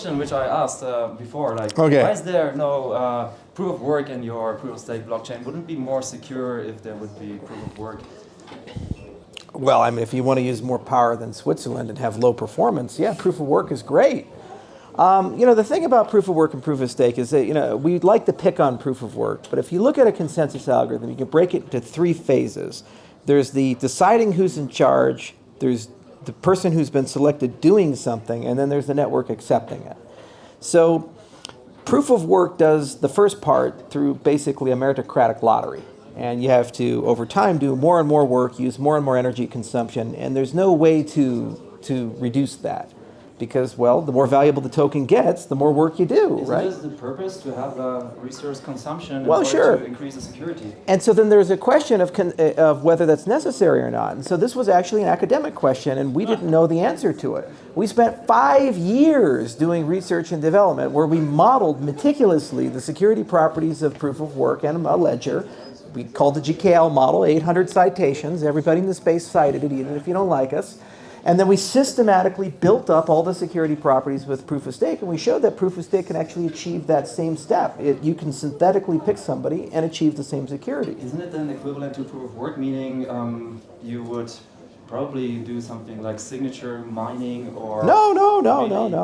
question which I asked before, like, Okay. why is there no proof of work in your proof of stake blockchain? Wouldn't it be more secure if there would be proof of work? Well, I mean, if you want to use more power than Switzerland and have low performance, yeah, proof of work is great. The thing about proof of work and proof of stake is that, we'd like to pick on proof of work, but if you look at a consensus algorithm, you can break it into 3 phases. There's the deciding who's in charge, there's the person who's been selected doing something, and then there's the network accepting it. So proof of work does the first part through basically a meritocratic lottery. And you have to, over time, do more and more work, use more and more energy consumption, and there's no way to reduce that. Because, well, the more valuable the token gets, the more work you do, right? Isn't this the purpose, to have resource consumption in Well, order sure. to increase the security? And so then there's a question of whether that's necessary or not. And so this was actually an academic question, and we didn't know the answer to it. We spent 5 years doing research and development where we modeled meticulously the security properties of proof of work and a ledger. We called the GKL model, 800 citations. Everybody in the space cited it, even if you don't like us. And then we systematically built up all the security properties with proof of stake, and we showed that proof of stake can actually achieve that same step. You can synthetically pick somebody and achieve the same security. Isn't it then equivalent to proof of work, meaning you would probably do something like signature mining or... No.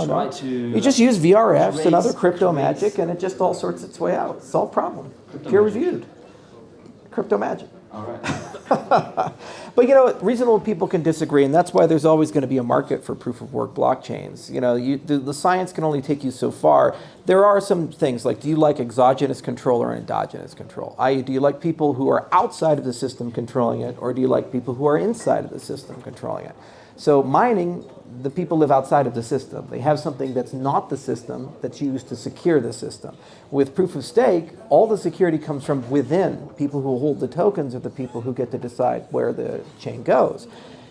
Try to... You just use VRFs and other crypto trace. magic, and it just all sorts its way out. It's all problem. Crypto Peer magic. reviewed. Crypto magic. All right. But reasonable people can disagree, and that's why there's always going to be a market for proof of work blockchains. The science can only take you so far. There are some things like, do you like exogenous control or endogenous control? I.e., do you like people who are outside of the system controlling it, or do you like people who are inside of the system controlling it? So mining, the people live outside of the system. They have something that's not the system that's used to secure the system. With proof of stake, all the security comes from within. People who hold the tokens are the people who get to decide where the chain goes.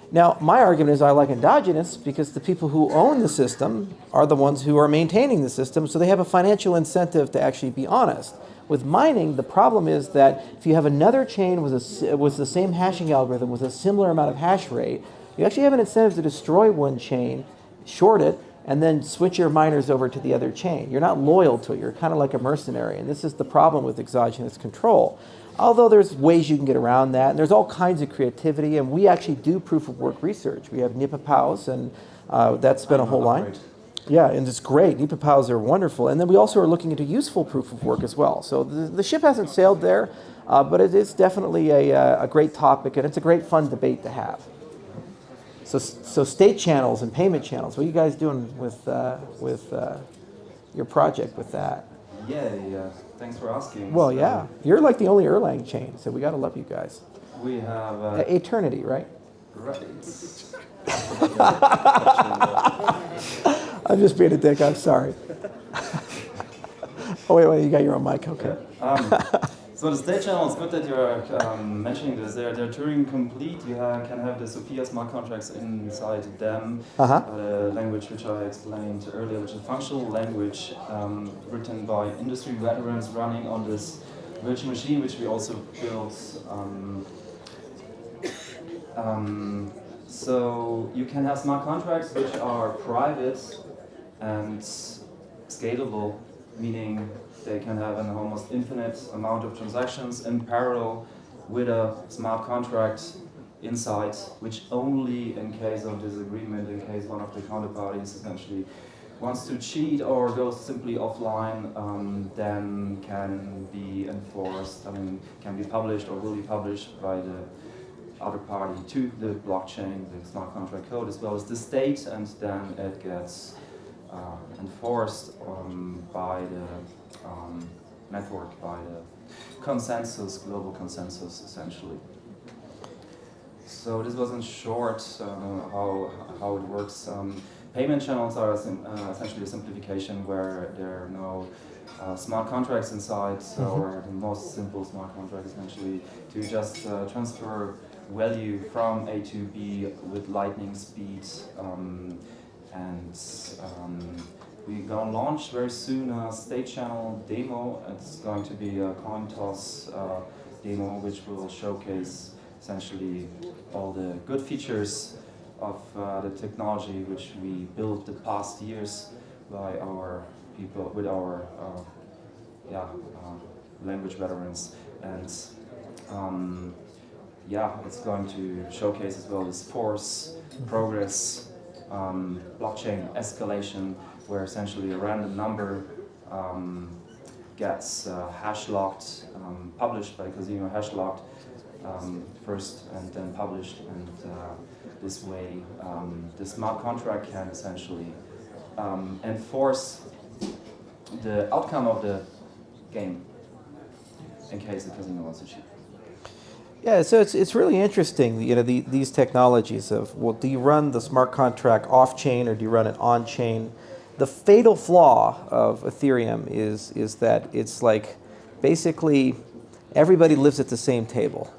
Now, my argument is I like endogenous because the people who own the system are the ones who are maintaining the system, so they have a financial incentive to actually be honest. With mining, the problem is that if you have another chain with the same hashing algorithm with a similar amount of hash rate, you actually have an incentive to destroy one chain, short it, and then switch your miners over to the other chain. You're not loyal to it. You're kind of like a mercenary, and this is the problem with exogenous control. Although there's ways you can get around that, and there's all kinds of creativity, and we actually do proof of work research. We have NIPA-POWs, and that's been a whole line. Yeah, and it's great. NIPA-POWs are wonderful. And then we also are looking into useful proof of work as well. So the ship hasn't sailed there, but it is definitely a great topic, and it's a great fun debate to have. So state channels and payment channels, what are you guys doing with your project with that? Yeah, thanks for asking. Well, yeah. You're like the only Erlang chain, so we got to love you guys. We have... Eternity, right? Right. I'm just being a dick, I'm sorry. Oh, wait, you got your own mic, okay. So the state channel, it's good that you're mentioning this. They're Turing complete. You can have the Sophia smart contracts inside them. The language which I explained earlier, which is a functional language written by industry veterans running on this virtual machine, which we also built. So you can have smart contracts which are private and scalable, meaning they can have an almost infinite amount of transactions in parallel with a smart contract inside, which only in case of disagreement, in case one of the counterparties essentially wants to cheat or goes simply offline, then can be enforced, can be published or will be published by the other party to the blockchain, the smart contract code, as well as the state, and then it gets enforced by the network, by the consensus, global consensus, essentially. So this was in short how it works. Payment channels are essentially a simplification where there are no smart contracts inside, or the most simple smart contract essentially, to just transfer value from A to B with lightning speed. We're going to launch very soon a state channel demo. It's going to be a coin toss demo, which will showcase essentially all the good features of the technology which we built the past years by our people, with our language veterans, and it's going to showcase as well this force, progress, blockchain escalation, where essentially a random number gets hash locked, published by Casino, hash locked first and then published, and this way the smart contract can essentially enforce the outcome of the game in case the casino wants to cheat. Yeah, so it's really interesting, these technologies of, well, do you run the smart contract off-chain or do you run it on-chain? The fatal flaw of Ethereum is that it's like basically everybody lives at the same table.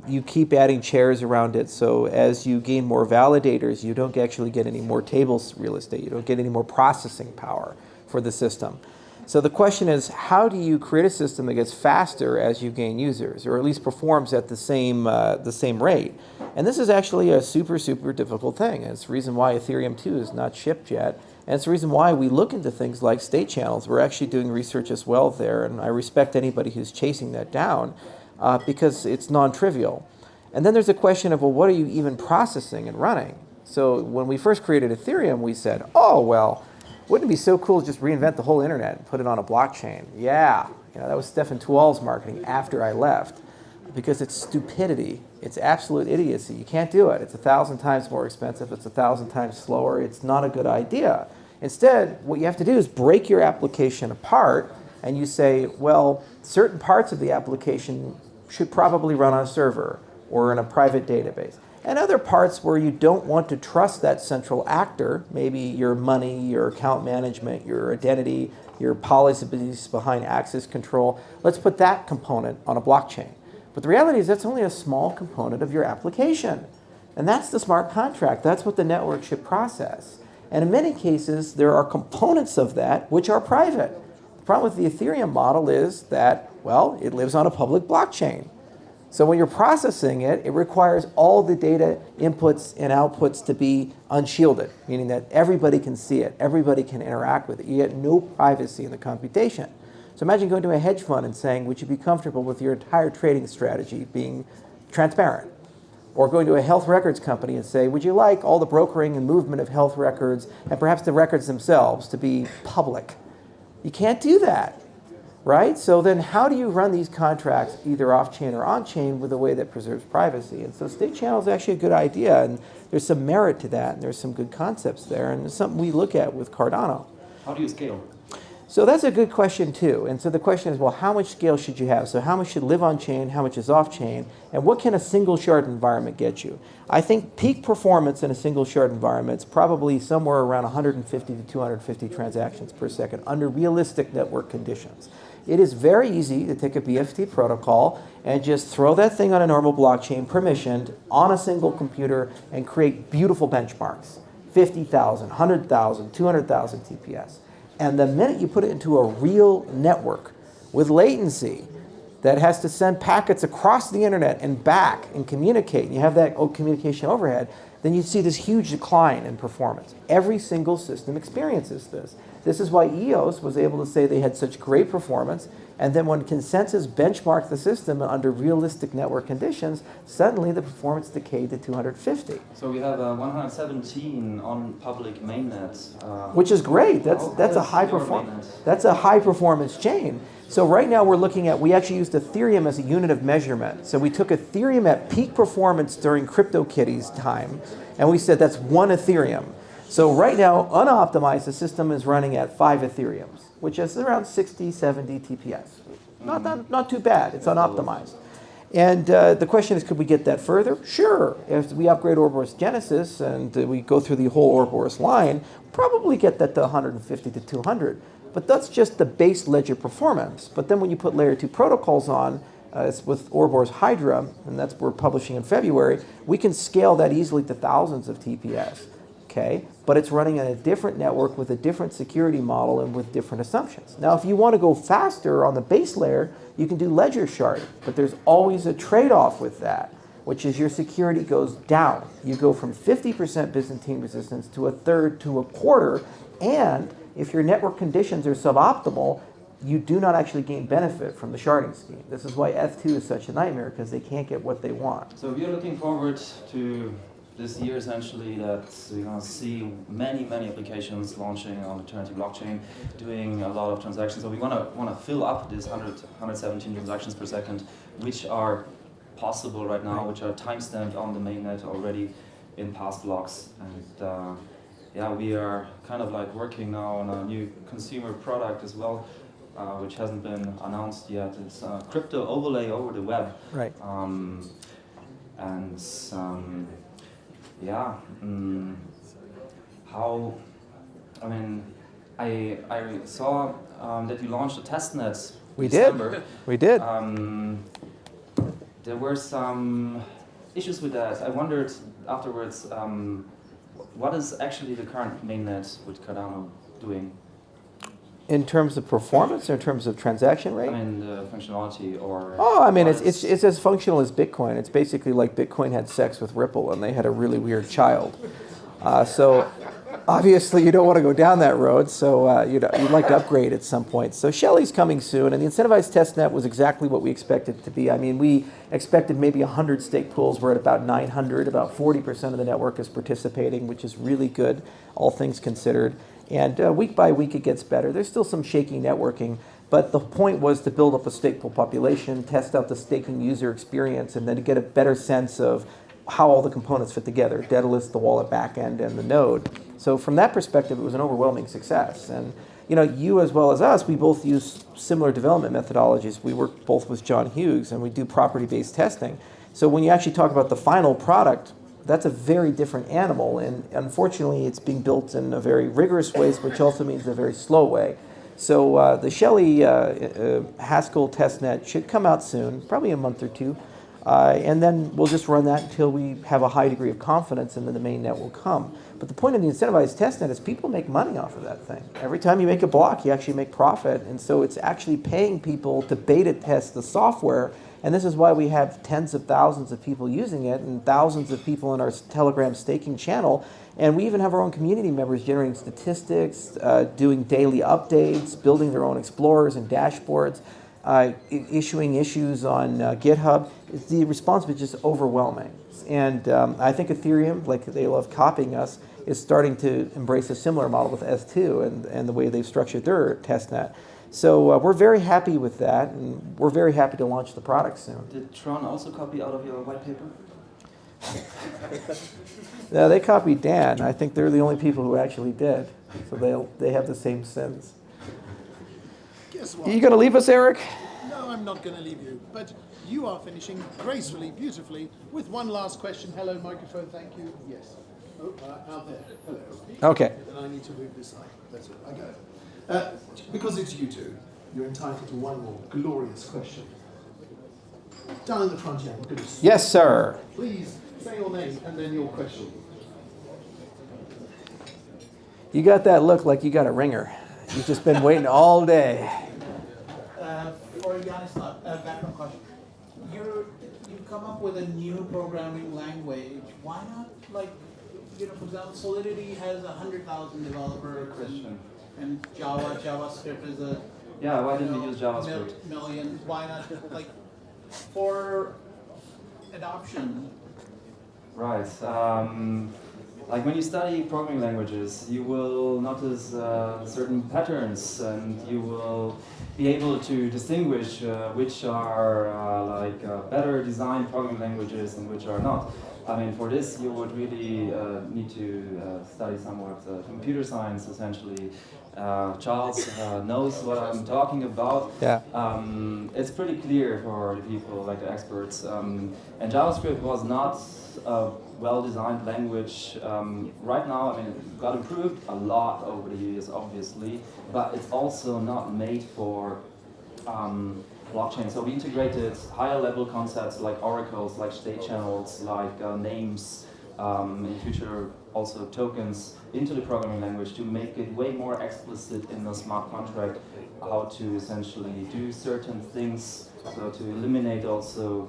You keep adding chairs around it, so as you gain more validators, you don't actually get any more tables real estate. You don't get any more processing power for the system. So the question is, how do you create a system that gets faster as you gain users, or at least performs at the same rate? And this is actually a super, super difficult thing. And it's the reason why Ethereum 2 is not shipped yet. And it's the reason why we look into things like state channels. We're actually doing research as well there, and I respect anybody who's chasing that down because it's non-trivial. And then there's a question of, well, what are you even processing and running? So when we first created Ethereum, we said, oh, well, wouldn't it be so cool to just reinvent the whole internet and put it on a blockchain? Yeah, that was Stefan Tual's marketing after I left, because it's stupidity. It's absolute idiocy. You can't do it. It's 1,000 times more expensive. It's 1,000 times slower. It's not a good idea. Instead, what you have to do is break your application apart, and you say, well, certain parts of the application should probably run on a server or in a private database. And other parts where you don't want to trust that central actor, maybe your money, your account management, your identity, your policies behind access control, let's put that component on a blockchain. But the reality is that's only a small component of your application. And that's the smart contract. That's what the network should process. And in many cases, there are components of that which are private. The problem with the Ethereum model is that, well, it lives on a public blockchain. So when you're processing it, it requires all the data inputs and outputs to be unshielded, meaning that everybody can see it, everybody can interact with it. You get no privacy in the computation. So imagine going to a hedge fund and saying, would you be comfortable with your entire trading strategy being transparent? Or going to a health records company and say, would you like all the brokering and movement of health records and perhaps the records themselves to be public? You can't do that. Right? So then how do you run these contracts either off-chain or on-chain with a way that preserves privacy? And so state channel is actually a good idea, and there's some merit to that, and there's some good concepts there, and it's something we look at with Cardano. How do you scale? So that's a good question too. And so the question is, well, how much scale should you have? So how much should live on-chain, how much is off-chain, and what can a single shard environment get you? I think peak performance in a single shard environment is probably somewhere around 150 to 250 transactions per second under realistic network conditions. It is very easy to take a BFT protocol and just throw that thing on a normal blockchain, permissioned, on a single computer, and create beautiful benchmarks. 50,000, 100,000, 200,000 TPS. And the minute you put it into a real network with latency that has to send packets across the internet and back and communicate, and you have that communication overhead, then you see this huge decline in performance. Every single system experiences this. This is why EOS was able to say they had such great performance, and then when consensus benchmarked the system under realistic network conditions, suddenly the performance decayed to 250. So we have 117 on public mainnet. Which is great. That's a high performance chain. So right now we're looking at, we actually used Ethereum as a unit of measurement. So we took Ethereum at peak performance during CryptoKitties time, and we said that's 1 Ethereum. So right now, unoptimized, the system is running at 5 Ethereums, which is around 60, 70 TPS. Not too bad. It's unoptimized. And the question is, could we get that further? Sure. If we upgrade Ouroboros Genesis and we go through the whole Ouroboros line, probably get that to 150 to 200. But that's just the base ledger performance. But then when you put layer 2 protocols on, with Ouroboros Hydra, and that's what we're publishing in February, we can scale that easily to thousands of TPS. Okay, but it's running on a different network with a different security model and with different assumptions. Now, if you want to go faster on the base layer, you can do ledger sharding, but there's always a trade-off with that, which is your security goes down. You go from 50% Byzantine resistance to 1/3 to 1/4 And if your network conditions are suboptimal, you do not actually gain benefit from the sharding scheme. This is why Eth2 is such a nightmare, because they can't get what they want. So we are looking forward to this year essentially that you're going to see many applications launching on Eternity blockchain, doing a lot of transactions. So we want to fill up this 117 transactions per second, which are possible right now, which are timestamped on the mainnet already in past blocks. And yeah, we are kind of like working now on a new consumer product as well, which hasn't been announced yet. It's a crypto overlay over the web. Right. Yeah, how, I mean, I saw that you launched a testnet. We December. did. We did. There were some issues with that. I wondered afterwards, what is actually the current mainnet with Cardano doing? In terms of performance or in terms of transaction rate? I mean, the functionality or... Oh, I mean, it's as functional as Bitcoin. It's basically like Bitcoin had sex with Ripple and they had a really weird child. So obviously you don't want to go down that road, so you'd like to upgrade at some point. So Shelley's coming soon, and the incentivized testnet was exactly what we expected it to be. I mean, we expected maybe 100 stake pools. We're at about 900. About 40% of the network is participating, which is really good, all things considered. And week by week it gets better. There's still some shaky networking, but the point was to build up a stake pool population, test out the staking user experience, and then to get a better sense of how all the components fit together, Daedalus, the wallet backend, and the node. So from that perspective, it was an overwhelming success. And you as well as us, we both use similar development methodologies. We work both with John Hughes, and we do property-based testing. So when you actually talk about the final product, that's a very different animal, and unfortunately it's being built in a very rigorous way, which also means a very slow way. So the Shelley Haskell testnet should come out soon, probably a month or two, and then we'll just run that until we have a high degree of confidence, and then the main net will come. But the point of the incentivized testnet is people make money off of that thing. Every time you make a block, you actually make profit, and so it's actually paying people to beta test the software. And this is why we have tens of thousands of people using it and thousands of people in our Telegram staking channel. And we even have our own community members generating statistics, doing daily updates, building their own explorers and dashboards, issuing issues on GitHub. The response was just overwhelming. And I think Ethereum, like they love copying us, is starting to embrace a similar model with S2 and the way they've structured their testnet. So we're very happy with that, and we're very happy to launch the product soon. Did Tron also copy out of your white paper? No, they copied Dan. I think they're the only people who actually did. So they have the same sins. Guess what? Are you going to leave us, Eric? No, I'm not going to leave you. But you are finishing gracefully, beautifully, with one last question. Hello, microphone, thank you. Yes. Oh, out there. Hello. Okay. And I need to move this side. That's it. I got it. Because it's you two, you're entitled to one more glorious question. Down in the front here, I'm going to... Yes, sir. Please say your name and then your question. You got that look like you got a ringer. You've just been waiting all day. For Yanislav, background question. You've come up with a new programming language. Why not, for example, Solidity has 100,000 developers. Question. And JavaScript is a... Yeah, why didn't we use JavaScript? Million. Why not, for adoption? Right. Like when you study programming languages, you will notice certain patterns, and you will be able to distinguish which are better designed programming languages and which are not. I mean, for this, you would really need to study somewhat computer science, essentially. Charles knows what I'm talking about. Yeah. It's pretty clear for the people, like the experts. And JavaScript was not a well-designed language. Right now, I mean, it got improved a lot over the years, obviously, but it's also not made for blockchain. So we integrated higher level concepts like oracles, like state channels, like names, in future also tokens into the programming language to make it way more explicit in the smart contract how to essentially do certain things, so to eliminate also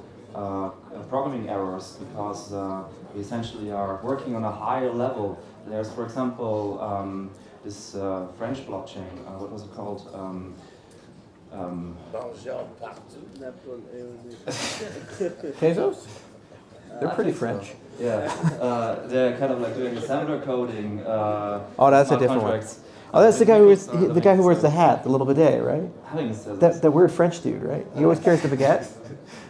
programming errors, because we essentially are working on a higher level. There's, for example, this French blockchain. What was it called? Tezos? They're I pretty think so. French. Yeah, they're kind of like doing assembler coding. Oh, that's a smart different one. contracts. Oh, that's the guy who wears People the guy who wears the make hat, the little bidet, right? I think it's That weird French dude, right? He always carries the baguette.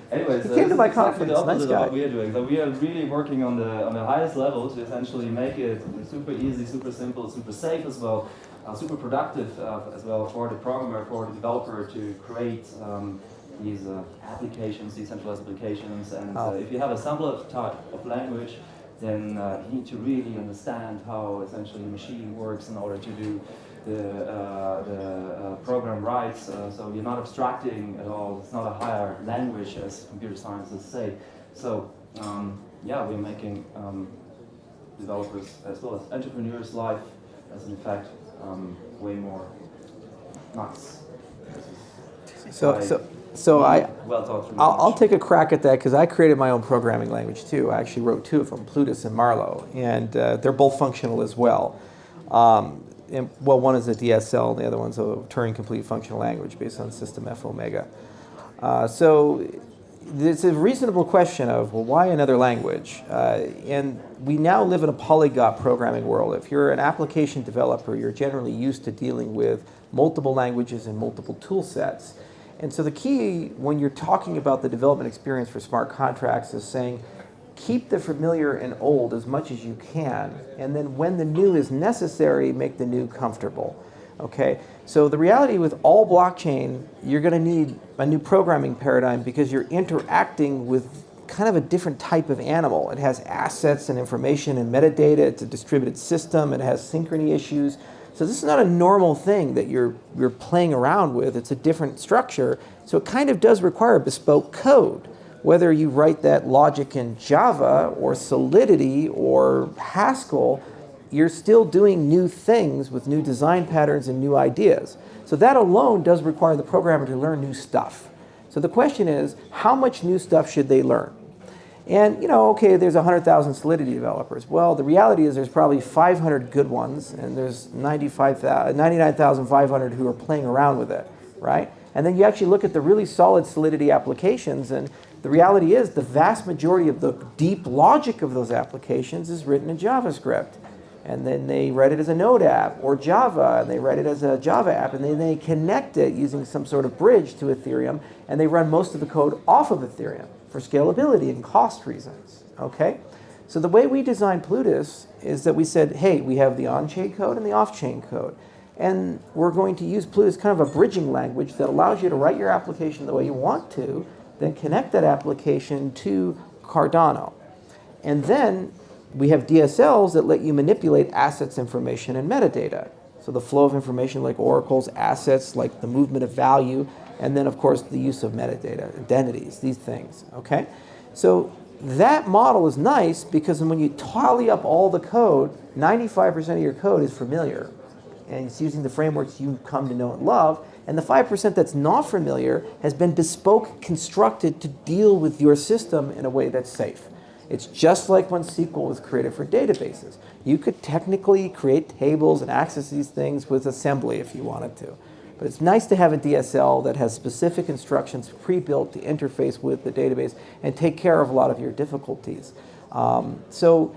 Anyways, He came to my this is exactly conference, the nice opposite guy. of what we are doing. So we are really working on the highest level to essentially make it super easy, super simple, super safe as well, super productive as well for the programmer, for the developer to create these applications, decentralized applications. And if you have a simpler type of language, then you need to really understand how essentially a machine works in order to do the program right. So you're not abstracting at all. It's not a higher language, as computer scientists say. So yeah, we're making developers as well as entrepreneurs' life as in fact way more nice. So Well thought through. I'll take a crack at that because I created my own programming language too. I actually wrote two of them, Plutus and Marlowe, and they're both functional as well. One is a DSL, and the other one's a Turing complete functional language based on system F omega. So it's a reasonable question of, well, why another language? And we now live in a polyglot programming world. If you're an application developer, you're generally used to dealing with multiple languages and multiple tool sets. And so the key when you're talking about the development experience for smart contracts is saying, keep the familiar and old as much as you can, and then when the new is necessary, make the new comfortable. Okay? So the reality with all blockchain, you're going to need a new programming paradigm because you're interacting with kind of a different type of animal. It has assets and information and metadata. It's a distributed system. It has synchrony issues. So this is not a normal thing that you're playing around with. It's a different structure. So it kind of does require bespoke code. Whether you write that logic in Java or Solidity or Haskell, you're still doing new things with new design patterns and new ideas. So that alone does require the programmer to learn new stuff. So the question is, how much new stuff should they learn? And, okay, there's 100,000 Solidity developers. Well, the reality is there's probably 500 good ones, and there's 99,500 who are playing around with it, right? And then you actually look at the really solid Solidity applications, and the reality is the vast majority of the deep logic of those applications is written in JavaScript. And then they write it as a Node app or Java, and they write it as a Java app, and then they connect it using some sort of bridge to Ethereum, and they run most of the code off of Ethereum for scalability and cost reasons, okay? So the way we designed Plutus is that we said, hey, we have the on-chain code and the off-chain code. And we're going to use Plutus kind of a bridging language that allows you to write your application the way you want to, then connect that application to Cardano. And then we have DSLs that let you manipulate assets, information, and metadata. So the flow of information like oracles, assets, like the movement of value, and then of course the use of metadata, identities, these things, okay? So that model is nice because when you tally up all the code, 95% of your code is familiar. And it's using the frameworks you come to know and love. And the 5% that's not familiar has been bespoke constructed to deal with your system in a way that's safe. It's just like when SQL was created for databases. You could technically create tables and access these things with assembly if you wanted to. But it's nice to have a DSL that has specific instructions pre-built to interface with the database and take care of a lot of your difficulties. So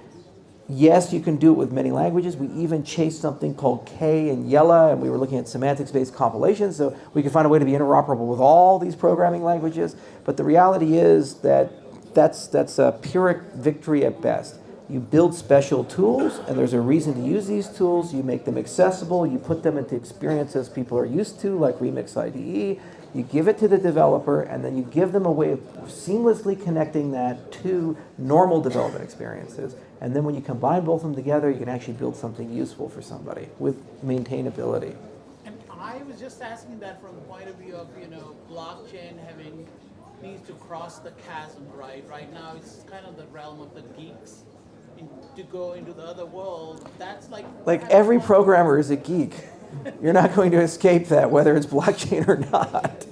yes, you can do it with many languages. We even chased something called K and Yella, and we were looking at semantics-based compilations, so we could find a way to be interoperable with all these programming languages. But the reality is that that's a Pyrrhic victory at best. You build special tools, and there's a reason to use these tools. You make them accessible. You put them into experiences people are used to, like Remix IDE. You give it to the developer, and then you give them a way of seamlessly connecting that to normal development experiences. And then when you combine both of them together, you can actually build something useful for somebody with maintainability. And I was just asking that from the point of view of, blockchain needs to cross the chasm, right? Right now, it's kind of the realm of the geeks. To go into the other world, that's like every programmer is a geek. You're not going to escape that, whether it's blockchain or not.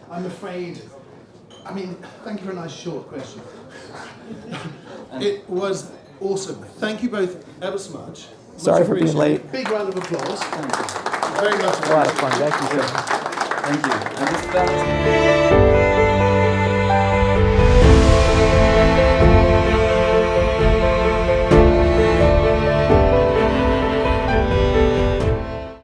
I'm afraid, thank you for a nice short question. It was awesome. Thank you both ever so much. Sorry for being late. Big round of applause. Thank you. Very much. A lot of fun. Thank you, sir. Thank you. And this